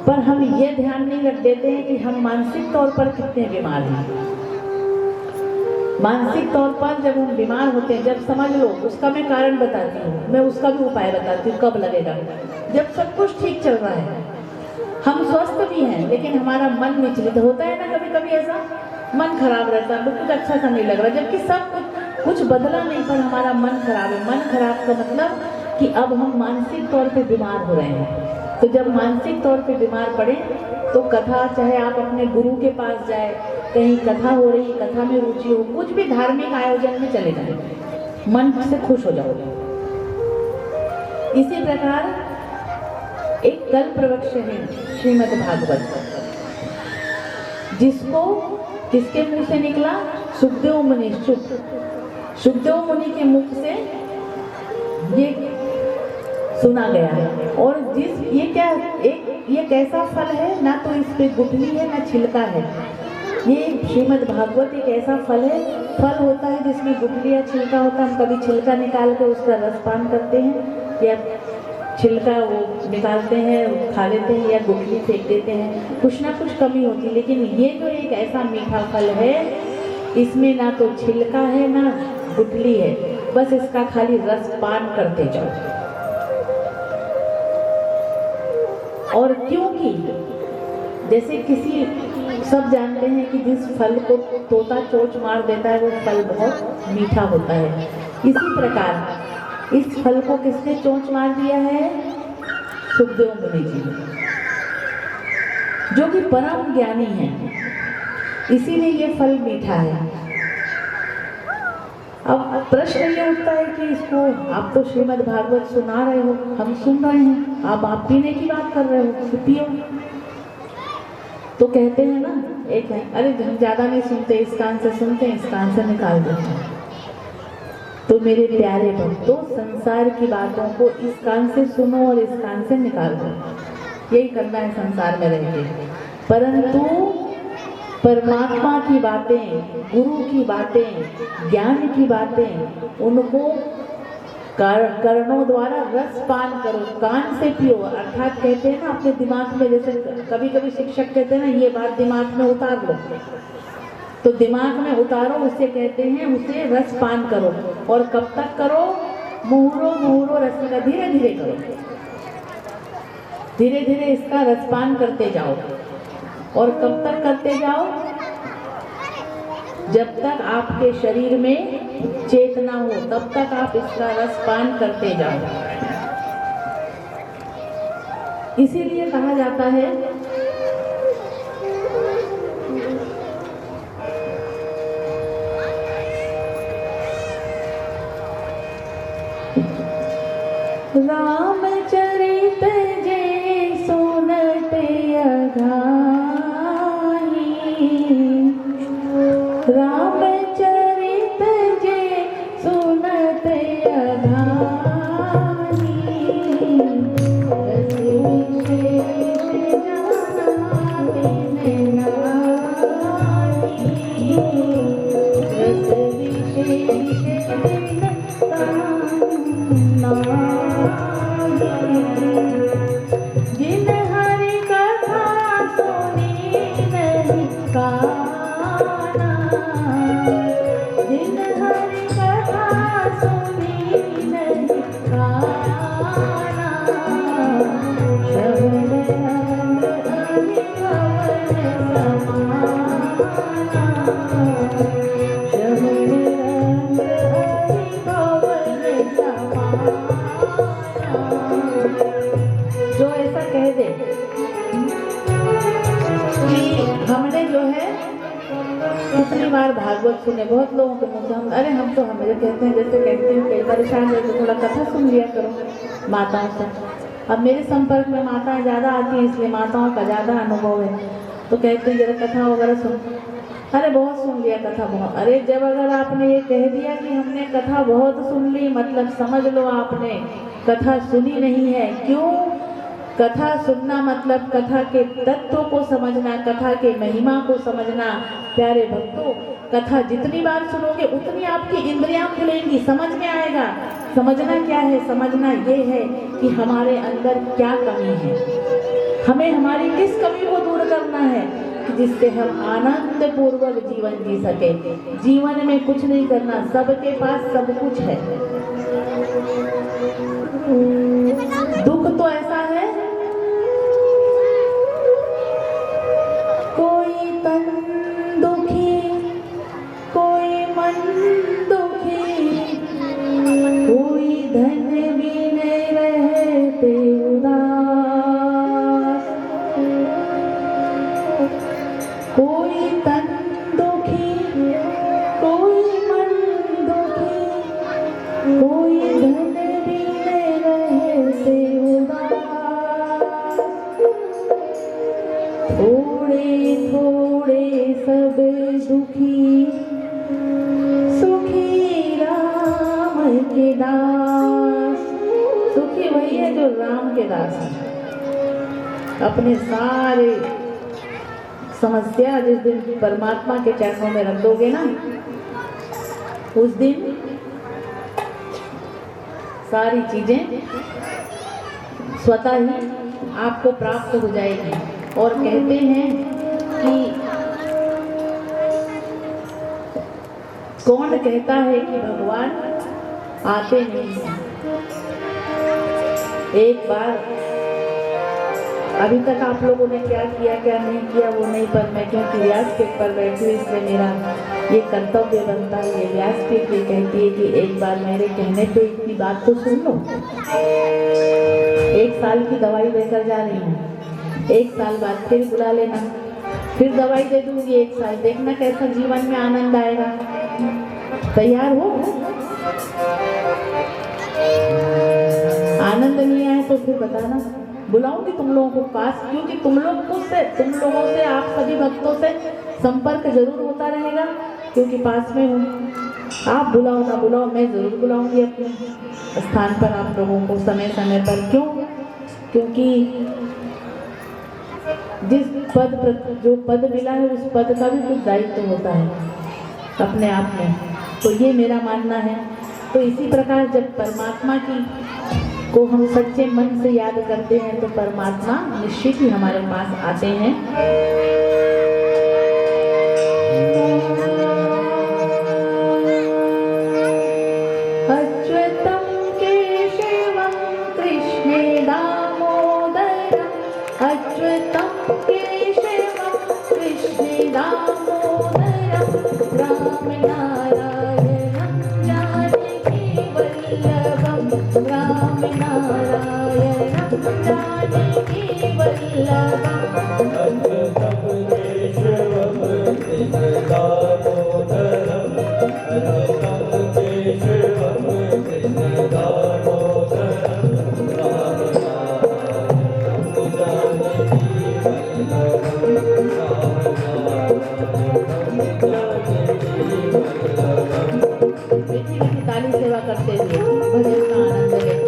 पर हम ये ध्यान नहीं रख देते हैं कि हम मानसिक तौर पर कितने बीमार हैं। मानसिक तौर पर जब हम बीमार होते हैं, जब समझ लो, उसका मैं कारण बताती हूँ, मैं उसका भी उपाय बताती हूँ कब लगेगा। जब सब कुछ ठीक चल रहा है, हम स्वस्थ भी हैं, लेकिन हमारा मन विचलित होता है ना, कभी कभी ऐसा मन खराब रहता है, कुछ अच्छा सा नहीं लग रहा, जबकि सब कुछ बदला नहीं, पर हमारा मन खराब है। मन खराब का मतलब कि अब हम मानसिक तौर पे बीमार हो रहे हैं। तो जब मानसिक तौर पे बीमार पड़े तो कथा, चाहे आप अपने गुरु के पास जाए, कहीं कथा हो रही, कथा में रुचि हो, कुछ भी धार्मिक आयोजन में चले जाए, मन से खुश हो जाओगे। इसी प्रकार एक कल्प वृक्ष है श्रीमद् भागवत, जिसको किसके मुंह से निकला? सुखदेव मुनि। सुखदेव मुनि के मुख से ये सुना गया है। और ये कैसा फल है, ना तो इस पे गुठली है ना छिलका है। ये श्रीमद् भागवत एक ऐसा फल है, फल होता है जिसमें गुठली या छिलका होता है। हम कभी छिलका निकाल कर उसका रस पान करते हैं, या छिलका वो निकालते हैं, खा लेते हैं, या गुठली फेंक देते हैं, कुछ ना कुछ कमी होती है। लेकिन ये जो एक ऐसा मीठा फल है, इसमें ना तो छिलका है ना गुठली है, बस इसका खाली रस पान करते जाओ। और क्योंकि जैसे किसी, सब जानते हैं कि जिस फल को तोता चोंच मार देता है वो फल बहुत मीठा होता है। इसी प्रकार इस फल को किसने चोंच मार दिया है? सुखदेव मुनि जी, जो कि परम ज्ञानी हैं, इसीलिए ये फल मीठा है। प्रश्न ये उठता है कि इसको आप तो श्रीमद् भागवत सुना रहे हो, हम सुन रहे हैं, आप पीने की बात कर रहे हो, तो पियो। तो कहते हैं ना, एक है, अरे हम ज़्यादा नहीं सुनते, इस कान से सुनते हैं, इस कान से निकाल देते हैं। तो मेरे प्यारे भक्तों, संसार की बातों को इस कान से सुनो और इस कान से निकाल दो, यही करना है संसार में रह के। परंतु परमात्मा की बातें, गुरु की बातें, ज्ञान की बातें, उनको कर्णों द्वारा रस पान करो, कान से पियो। अर्थात कहते हैं ना अपने दिमाग में, जैसे कभी कभी शिक्षक कहते हैं ना ये बात दिमाग में उतार लो, तो दिमाग में उतारो, उसे कहते हैं, उसे रस पान करो। और कब तक करो? मुहुरो मुहुरो रस का, धीरे धीरे करो, धीरे धीरे इसका रसपान करते जाओ। और कब तक करते जाओ? जब तक आपके शरीर में चेतना हो, तब तक आप इसका रसपान करते जाओ। इसीलिए कहा जाता है रामचरित जे सुनत अघाई, रामचरित जे सुनत अघाई, रस विशेष जाना बिन नाई, रस विशेष बिन जिन हरि कथा सुनी नहीं काना, जिन हरि कथा सुनी नहीं काना, श्रवण रंग अनुभवन समाना, श्रवण रंग अनुभवन समाना। जो ऐसा कह दे कि हमने जो है कितनी बार भागवत सुने, बहुत लोगों के मुँह से हम, अरे हम तो हमें कहते हैं, जैसे कहते हैं कई परेशान है तो थोड़ा कथा सुन लिया करो माताओं से। अब मेरे संपर्क में माताएं ज़्यादा आती हैं, इसलिए माताओं का ज़्यादा अनुभव है, तो कहते हैं जरा कथा वगैरह सुन। अरे बहुत सुन लिया कथा, बहुत। अरे जब अगर आपने ये कह दिया कि हमने कथा बहुत सुन ली, मतलब समझ लो आपने कथा सुनी नहीं है। क्यों? कथा सुनना मतलब कथा के तत्व को समझना, कथा के महिमा को समझना। प्यारे भक्तों, कथा जितनी बार सुनोगे उतनी आपकी इंद्रियां खुलेंगी, समझ में आएगा। समझना क्या है? समझना ये है कि हमारे अंदर क्या कमी है, हमें हमारी किस कमी को दूर करना है, जिससे हम आनंद पूर्वक जीवन जी सके। जीवन में कुछ नहीं करना, सबके पास सब कुछ है। दुख तो ऐसा है, कोई तन दुखी, कोई मन दुखी, कोई धन बिन रहते उदास, कोई तन दुखी, कोई मन दुखी, कोई धन बिन रहते उदास, थोड़े थोड़े सब दुखी, सुखी राम के दास। सुखी वही है जो राम के दास है। अपने सारे समस्या जिस दिन परमात्मा के चरणों में रख दोगे ना, उस दिन सारी चीजें स्वतः ही आपको प्राप्त हो जाएगी। और कहते हैं कि कौन कहता है कि भगवान आते नहीं हैं। एक बार, अभी तक आप लोगों ने क्या किया क्या नहीं किया वो नहीं, पर मैं क्योंकि व्यासपीठ पर बैठी हूँ इसलिए मेरा ये कर्तव्य बनता है। ये व्यासपीठ ये कहती है कि एक बार मेरे कहने पे इतनी बात तो सुन लो। 1 साल की दवाई लेकर जा रही हूँ, 1 साल बाद फिर बुला लेना, फिर दवाई दे दूंगी 1 साल, देखना कैसा जीवन में आनंद आएगा। तैयार हो? आनंद नहीं आए तो फिर बताना, बुलाऊंगी तुम लोगों को पास, क्योंकि तुम लोगों से आप सभी भक्तों से संपर्क जरूर होता रहेगा, क्योंकि पास में हूँ। आप बुलाओ ना बुलाओ, मैं जरूर बुलाऊंगी अपने स्थान पर आप लोगों को समय समय पर। क्यों? क्योंकि जिस जो पद मिला है उस पद का भी कुछ दायित्व होता है अपने आप में, तो ये मेरा मानना है। तो इसी प्रकार जब परमात्मा को हम सच्चे मन से याद करते हैं तो परमात्मा निश्चित ही हमारे पास आते हैं। अच्युतम केशवम कृष्णे दामोदरम, अच्युतम केशवम कृष्णे दामोदरम, राम नारायणं जानकी वल्लभम, राम नारायणं जानकी वल्लभम। ताली सेवा करते हुए भजन का आनंद लेते।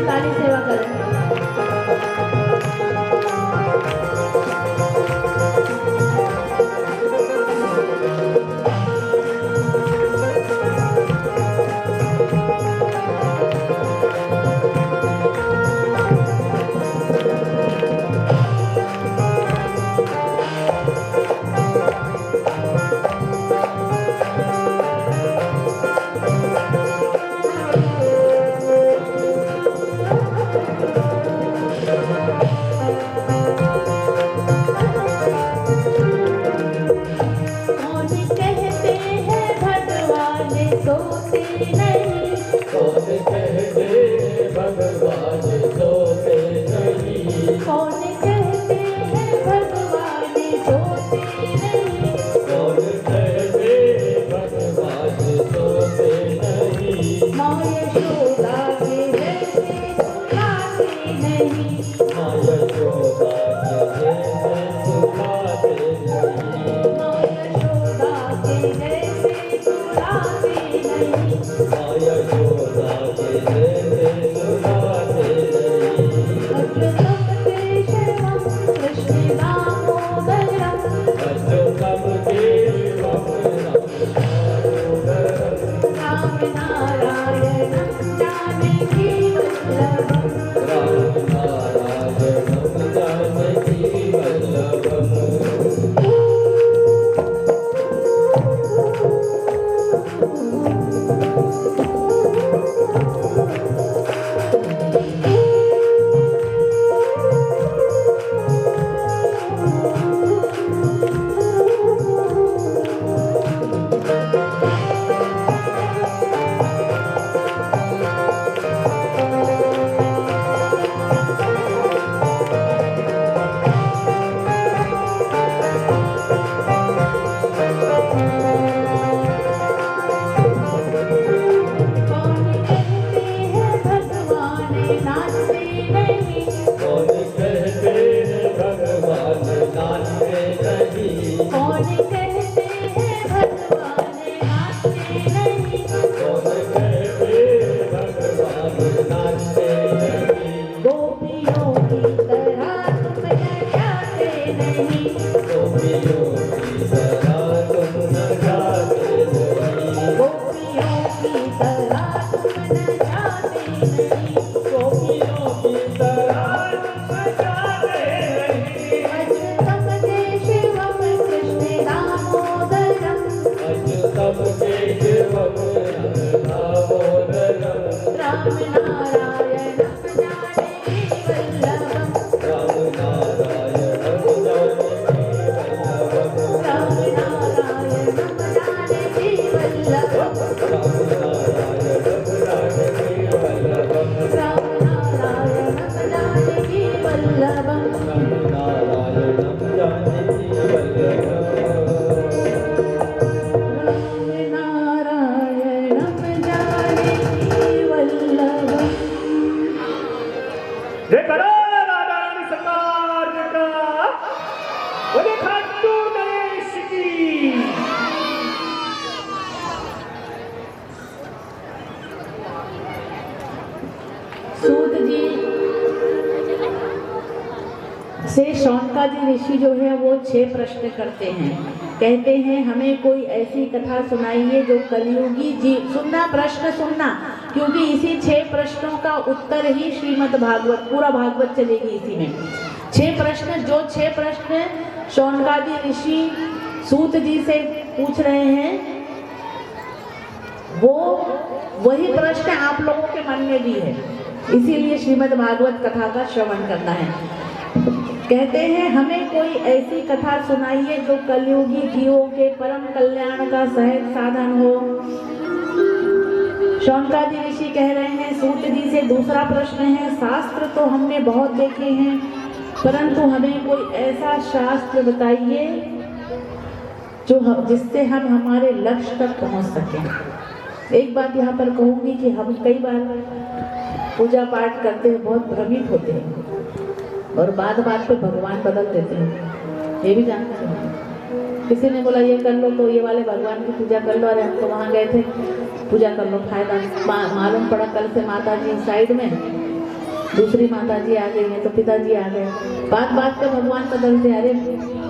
ताली सेवा करें। यशोदा के जैसे सुलाते नहीं, माँ यशोदा के जैसे सुलाते नहीं, माँ यशोदा के जैसे सुलाते नहीं, माँ यशोदा के जैसे सुलाते नहीं। अच्युतम केशवम कृष्ण दामोदरम, अच्युतम केशवम राम नारायणं जानकी वल्लभं, राम नारायणं जानकी वल्लभम्। कौन कहते हैं भगवान नाचते नहीं, कौन कहते हैं भगवान नाचते नहीं, कौन कहते हैं भगवान नाचते नहीं, कौन कहते हैं भगवान नाचते नहीं। गोपियों की तरह तुम नचाते नहीं, गोपियों की तरह तुम न गाते नहीं, गोपियों की तरह तुम नचाते नहीं, गोपियों की तरह तुम गाते नहीं। अच्युतम केशवम कृष्ण दामोदरम, अच्युतम केशवम दामोदरम, राम नारायणं जानकी वल्लभं, राम नारायणं जानकी वल्लभम्। राम नारायणं जानकी वल्लभं, राम नारायणं जानकी वल्लभम्। राम नारायणं जानकी वल्लभं, राम नारायणं जानकी वल्लभम्। राम नारायणं जानकी वल्लभं। जय करो राधा रानी सरकार का, बोले खाटू नरेश की। सूत जी से शौनकादि ऋषि जो है वो 6 प्रश्न करते हैं। कहते हैं हमें कोई ऐसी कथा सुनाइए जो कलियुगी जी, सुनना प्रश्न सुनना, क्योंकि इसी 6 प्रश्नों का उत्तर ही श्रीमद् भागवत, पूरा भागवत चलेगी इसी में। 6 प्रश्न, जो 6 प्रश्न शौनकादि ऋषि सूत जी से पूछ रहे हैं, वो वही प्रश्न आप लोगों के मन में भी है, इसीलिए श्रीमद् भागवत कथा का श्रवण करना है। कहते हैं हमें कोई ऐसी कथा सुनाइए जो कलियुगी जीवों के परम कल्याण का सहज साधन हो। शौनकादि ऋषि कह रहे हैं सूत जी से, दूसरा प्रश्न है शास्त्र तो हमने बहुत देखे हैं, परंतु हमें कोई ऐसा शास्त्र बताइए जिससे हम हमारे लक्ष्य तक पहुंच सकें। एक बात यहाँ पर कहूंगी कि हम कई बार पूजा पाठ करते हैं, बहुत भ्रमित होते हैं और बात पे भगवान बदल देते हैं, ये भी जानते हैं। किसी ने बोला ये कर लो तो ये वाले भगवान की पूजा कर लो, अरे हम तो वहाँ गए थे, पूजा कर लो फायदा। मालूम पड़ा कल से माता जी साइड में, दूसरी माता जी आ गई है तो पिताजी आ गए। बात पे भगवान बदलते। अरे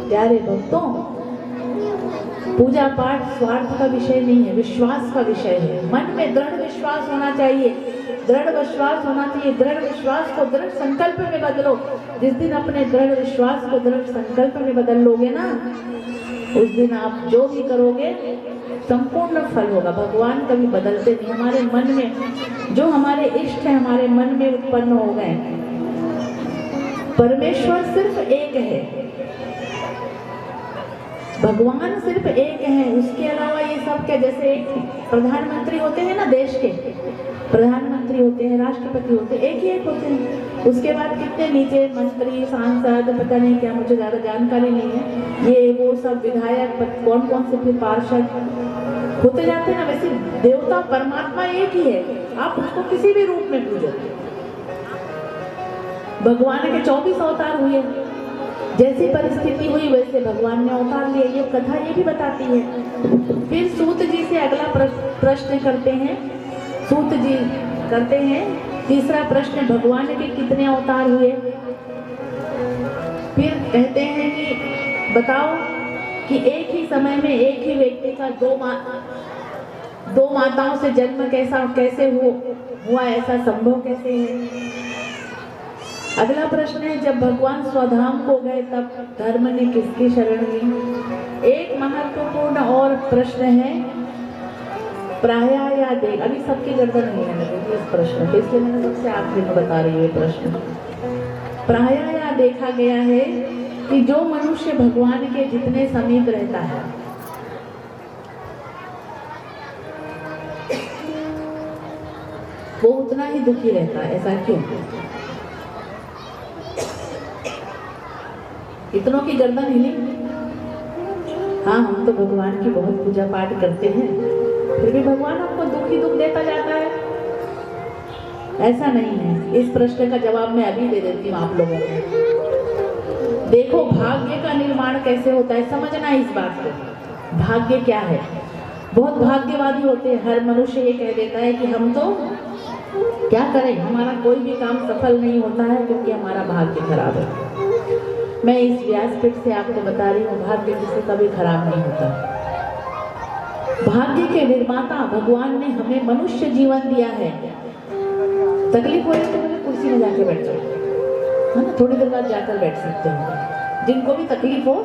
प्यारे भक्तों, पूजा पाठ स्वार्थ का विषय नहीं है, विश्वास का विषय है। मन में दृढ़ विश्वास होना चाहिए, दृढ़ विश्वास होना चाहिए। दृढ़ विश्वास को दृढ़ संकल्प में बदलो। जिस दिन अपने दृढ़ विश्वास को दृढ़ संकल्प में बदल लोगे ना, उस दिन आप जो भी करोगे संपूर्ण फल होगा। भगवान कभी बदलते नहीं। हमारे मन में जो हमारे इष्ट है हमारे मन में उत्पन्न हो गए। परमेश्वर सिर्फ एक है, भगवान सिर्फ एक है, उसके अलावा ये सब क्या, जैसे प्रधानमंत्री होते हैं ना, देश के प्रधानमंत्री होते हैं, राष्ट्रपति होते हैं, एक होते हैं। उसके बाद कितने नीचे मंत्री, सांसद, पता नहीं क्या, मुझे ज्यादा जानकारी नहीं है, ये वो सब विधायक, कौन कौन से फिर पार्षद होते जाते हैं ना। वैसे देवता परमात्मा एक ही है, आप उसको किसी भी रूप में पूजो। भगवान के 24 अवतार हुए, जैसी परिस्थिति हुई वैसे भगवान ने अवतार लिए, ये कथा ये भी बताती है। फिर सूत जी से अगला प्रश्न करते हैं, सूत जी करते हैं तीसरा प्रश्न, भगवान के कितने अवतार हुए? फिर कहते हैं कि बताओ कि एक ही समय में एक ही व्यक्ति का दो माताओं से जन्म कैसे हुआ, ऐसा संभव कैसे है? अगला प्रश्न है, जब भगवान स्वधाम को गए तब धर्म ने किसकी शरण ली? एक महत्वपूर्ण और प्रश्न है, प्रायः या देख, अभी सबकी गर्दन नहीं है लगी इस प्रश्न पे, इसलिए मैंने सबसे आखिरी में बता रही हूँ ये प्रश्न। प्रायः या देखा गया है कि जो मनुष्य भगवान के जितने समीप रहता है वो उतना ही दुखी रहता है। ऐसा क्यों? इतनों की गर्दन हिली। हाँ, हम तो भगवान की बहुत पूजा पाठ करते हैं, फिर भी भगवान हमको दुख देता जाता है। ऐसा नहीं है। इस प्रश्न का जवाब मैं अभी दे देती हूँ आप लोगों को। देखो, भाग्य का निर्माण कैसे होता है, समझना इस बात को। भाग्य क्या है? बहुत भाग्यवादी होते हैं, हर मनुष्य ये कह देता है कि हम तो क्या करें, हमारा कोई भी काम सफल नहीं होता है क्योंकि हमारा भाग्य खराब है। मैं इस व्यासपीठ से आपको बता रही हूँ, भाग्य किसी का भी खराब नहीं होता। भाग्य के निर्माता भगवान ने हमें मनुष्य जीवन दिया है। तकलीफ हो तो मुझे कुर्सी में जाके बैठ जाओ, है ना, थोड़ी देर बाद जाकर बैठ सकते हो। जिनको भी तकलीफ हो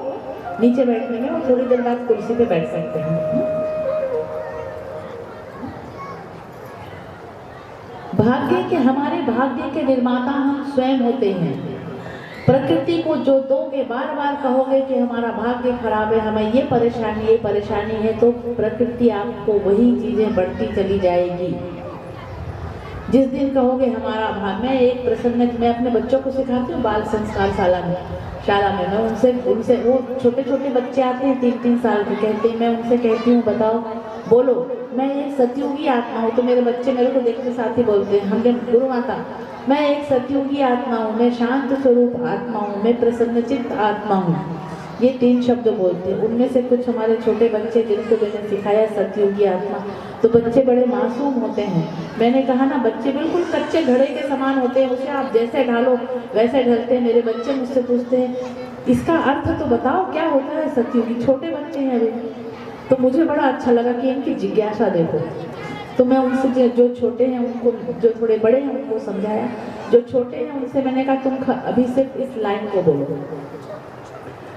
नीचे बैठने में, वो थोड़ी देर बाद कुर्सी पे बैठ सकते हैं। हमारे भाग्य के निर्माता हम स्वयं होते हैं। प्रकृति को जो दोगे, बार बार कहोगे कि हमारा भाग्य खराब है, हमें ये परेशानी है, तो प्रकृति आपको वही चीजें बढ़ती चली जाएगी। जिस दिन कहोगे हमारा भाग्य, मैं अपने बच्चों को सिखाती हूँ बाल संस्कार शाला में मैं उनसे वो छोटे छोटे बच्चे आते हैं 3-3 साल के, कहते हैं, मैं उनसे कहती हूँ बताओ, बोलो मैं एक सतयुगी आत्मा हूँ। तो मेरे बच्चे मेरे को देखने साथ ही बोलते हैं, हमने गुरु माता, मैं एक सतयुगी आत्मा हूँ, मैं शांत स्वरूप आत्मा हूँ, मैं प्रसन्नचित्त आत्मा हूँ। ये 3 शब्द बोलते हैं। उनमें से कुछ हमारे छोटे बच्चे जिनको मैंने सिखाया सतयुगी आत्मा, तो बच्चे बड़े मासूम होते हैं। मैंने कहा ना, बच्चे बिल्कुल कच्चे घड़े के समान होते हैं, उसे आप जैसे ढालो वैसे ढलते हैं। मेरे बच्चे मुझसे पूछते हैं इसका अर्थ तो बताओ क्या होता है सतयुगी। छोटे बच्चे हैं अभी, तो मुझे बड़ा अच्छा लगा कि इनकी जिज्ञासा देखो। तो मैं उनसे जो छोटे हैं उनको, जो थोड़े बड़े हैं उनको समझाया। जो छोटे हैं उनसे मैंने कहा तुम अभी सिर्फ इस लाइन को बोलो।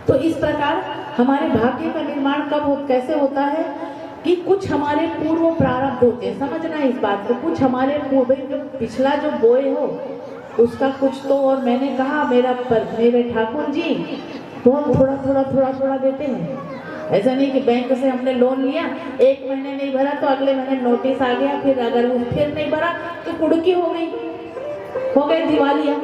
तो इस प्रकार हमारे भाग्य का निर्माण कैसे होता है कि कुछ हमारे पूर्व प्रारब्ध होते हैं। समझना इस बात को, कुछ हमारे पूर्व जो पिछला जो बोए हो उसका कुछ तो, और मैंने कहा मेरे ठाकुर जी बहुत थोड़ा देते हैं। ऐसा नहीं कि बैंक से हमने लोन लिया, 1 महीने नहीं भरा तो अगले महीने नोटिस आ गया, फिर अगर वो फिर नहीं भरा तो कुड़की हो गई दिवालिया।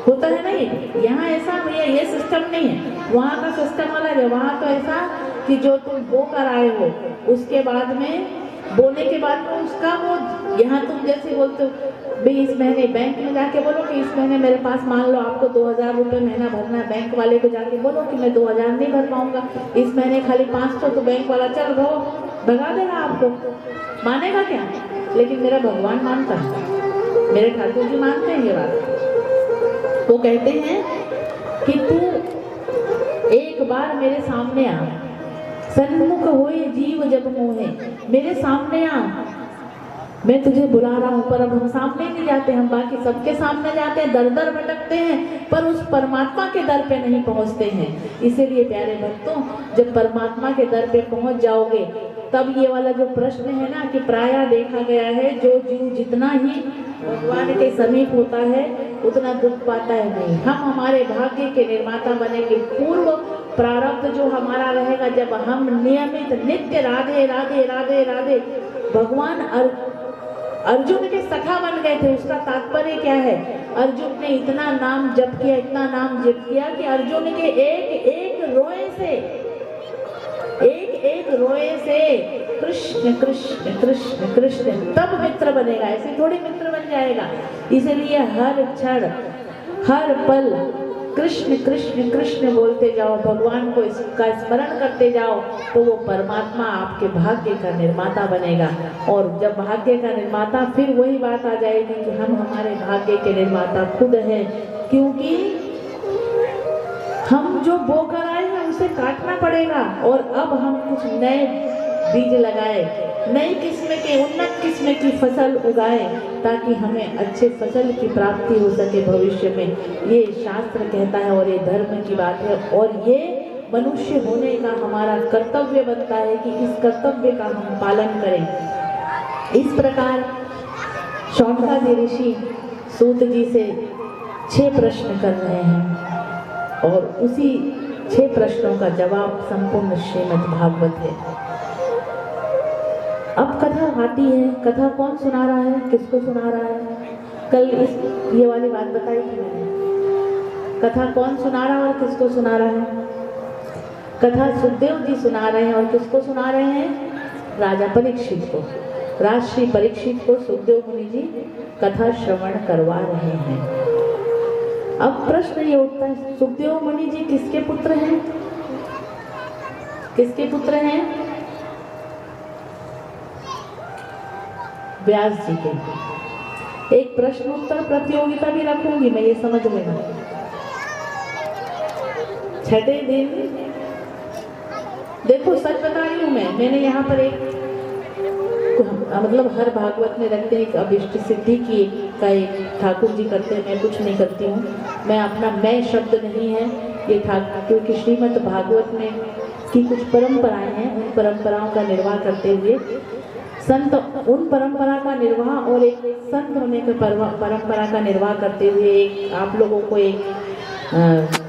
होता है ना ये, यहाँ ऐसा भैया ये सिस्टम नहीं है, वहाँ का सिस्टम अलग है। वहाँ तो ऐसा कि जो तुम बो कर आए हो उसके बाद में, बोने के बाद में उसका वो, यहाँ तुम जैसे बोलते हो भाई इस महीने बैंक में जाके बोलो कि इस महीने मेरे पास मान लो आपको 2000 रुपये महीना भरना है, बैंक वाले को जाके बोलो कि मैं 2000 नहीं भर पाऊंगा, इस महीने खाली 500, तो बैंक वाला चल भगा देगा आपको, मानेगा क्या? लेकिन मेरा भगवान मानता है, मेरे ठाकुर जी मानते हैं ये बात। वो कहते हैं कि तू एक बार मेरे सामने आ, सन्मुख होए जीव जब मोहे, मेरे सामने आ, मैं तुझे बुला रहा हूँ। पर अब हम सामने नहीं जाते, हम बाकी सबके सामने जाते हैं, दर दर भटकते हैं, पर उस परमात्मा के दर पे नहीं पहुँचते हैं। इसीलिए प्यारे भक्तों, जब परमात्मा के दर पे पहुँच जाओगे तब ये वाला जो प्रश्न है ना कि प्रायः देखा गया है जो जीव जितना ही भगवान के समीप होता है उतना दुख पाता है नहीं। हम हमारे भाग्य के निर्माता बनेंगे। पूर्व प्रारब्ध जो हमारा रहेगा, जब हम नियमित नित्य राधे राधे राधे राधे, भगवान अर्जुन के सखा बन गए थे। उसका तात्पर्य क्या है? अर्जुन ने इतना नाम जप किया, इतना नाम जप किया कि अर्जुन के एक एक रोए से, एक एक रोए से कृष्ण कृष्ण कृष्ण कृष्ण तब मित्र बनेगा, ऐसे थोड़ी मित्र बन जाएगा। इसलिए हर क्षण हर पल कृष्ण कृष्ण कृष्ण बोलते जाओ, भगवान को इसका स्मरण करते जाओ, तो वो परमात्मा आपके भाग्य का निर्माता बनेगा। और जब भाग्य का निर्माता, फिर वही बात आ जाएगी कि हम हमारे भाग्य के निर्माता खुद हैं, क्योंकि हम जो बो कर आए हैं उसे काटना पड़ेगा। और अब हम कुछ नए बीज लगाए, नई किस्म के उन्नत किस्म की फसल उगाए, ताकि हमें अच्छे फसल की प्राप्ति हो सके भविष्य में। ये शास्त्र कहता है और ये धर्म की बात है, और ये मनुष्य होने का हमारा कर्तव्य बनता है कि इस कर्तव्य का हम पालन करें। इस प्रकार शौनकादि ऋषि सूत जी से 6 प्रश्न कर रहे हैं, और उसी 6 प्रश्नों का जवाब संपूर्ण श्रीमद् भागवत है। अब कथा आती है, कथा कौन सुना रहा है, किसको सुना रहा है? कल ये वाली बात बताई थी मैंने। कथा कौन सुना रहा है और किसको सुना रहा है? कथा सुखदेव जी सुना रहे हैं, और किसको सुना रहे हैं? राजा परीक्षित को, राजश्री परीक्षित को सुखदेव मुनि जी कथा श्रवण करवा रहे हैं। अब प्रश्न ये उठता है, सुखदेव मुनि जी किसके पुत्र हैं? किसके पुत्र हैं? व्यास जी के। एक प्रश्नोत्तर प्रतियोगिता भी रखूंगी मैं, ये समझ लेना। 6ठे दिन, देखो सच बता रही हूँ मैंने यहाँ पर एक, मतलब हर भागवत में रखते हैं एक अभिष्ट सिद्धि की का एक ठाकुर जी करते हैं, मैं कुछ नहीं करती हूँ। मैं अपना मैं शब्द नहीं है ये ठाकुर, क्योंकि श्रीमद् भागवत में की कुछ परंपराएं हैं, उन परंपराओं का निर्वाह करते हुए संत, उन परंपरा का निर्वाह और एक संत होने के परंपरा का निर्वाह करते हुए एक आप लोगों को एक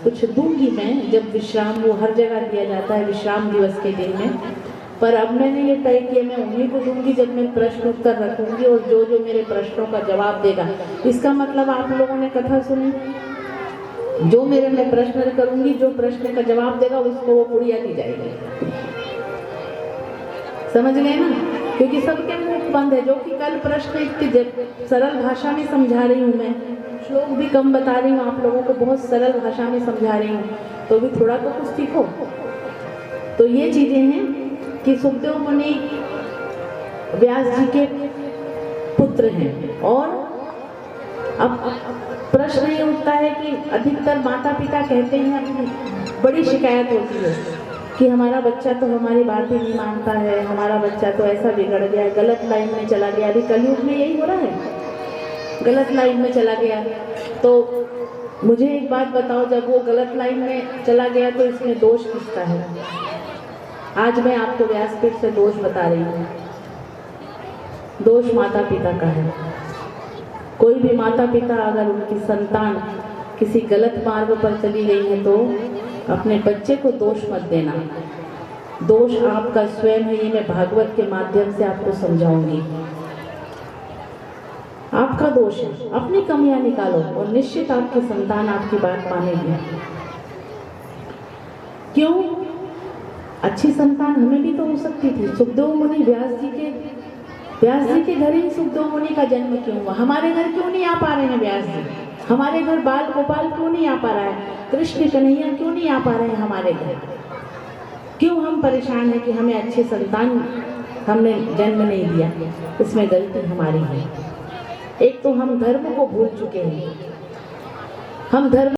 कुछ दूंगी मैं, जब विश्राम, वो हर जगह दिया जाता है विश्राम दिवस के दिन में, पर अब मैंने ये तय किया मैं उन्हीं को दूंगी जब मैं प्रश्न उत्तर रखूंगी, और जो जो मेरे प्रश्नों का जवाब देगा। इसका मतलब आप लोगों ने कथा सुनी, जो मेरे मैं प्रश्न करूंगी, जो प्रश्न का जवाब देगा उसको वो पुड़िया दी जाएगी। समझ गए ना? क्योंकि सबके मुख बंद है। जो कि कल प्रश्न इतनी सरल भाषा में समझा रही हूँ मैं, श्लोक भी कम बता रही हूँ आप लोगों को, बहुत सरल भाषा में समझा रही हूँ, तो भी थोड़ा तो कुछ सीखो। तो ये चीजें हैं कि सुखदेव मुनि व्यास जी के पुत्र हैं। और अब प्रश्न ये उठता है कि अधिकतर माता पिता कहते हैं, बड़ी शिकायत होती है कि हमारा बच्चा तो हमारी बात ही नहीं मानता है, हमारा बच्चा तो ऐसा बिगड़ गया, गलत लाइन में चला गया। अभी कलयुग में यही हो रहा है, गलत लाइन में चला गया। तो मुझे एक बात बताओ, जब वो गलत लाइन में चला गया तो इसमें दोष किसका है? आज मैं आपको व्यासपीठ से दोष बता रही हूँ। दोष माता पिता का है। कोई भी माता पिता अगर उनकी संतान किसी गलत मार्ग पर चली गई है तो अपने बच्चे को दोष मत देना। दोष आपका स्वयं है, ये मैं भागवत के माध्यम से आपको समझाऊंगी। आपका दोष है, अपनी कमियां निकालो और निश्चित आपकी संतान आपकी बात मानेगी। क्यों? अच्छी संतान हमें भी तो हो सकती थी। सुखदेव मुनि व्यास जी के घर ही सुखदेव मुनि का जन्म क्यों हुआ? हमारे घर क्यों नहीं आ पा रहे हैं व्यास जी? हमारे घर बाल गोपाल क्यों नहीं आ पा रहा है? कृष्ण कन्हैया क्यों नहीं आ पा रहे हैं हमारे घर? क्यों हम परेशान हैं कि हमें अच्छी संतान हमने जन्म नहीं दिया? इसमें गलती हमारी है। एक तो हम धर्म को भूल चुके हैं। हम धर्म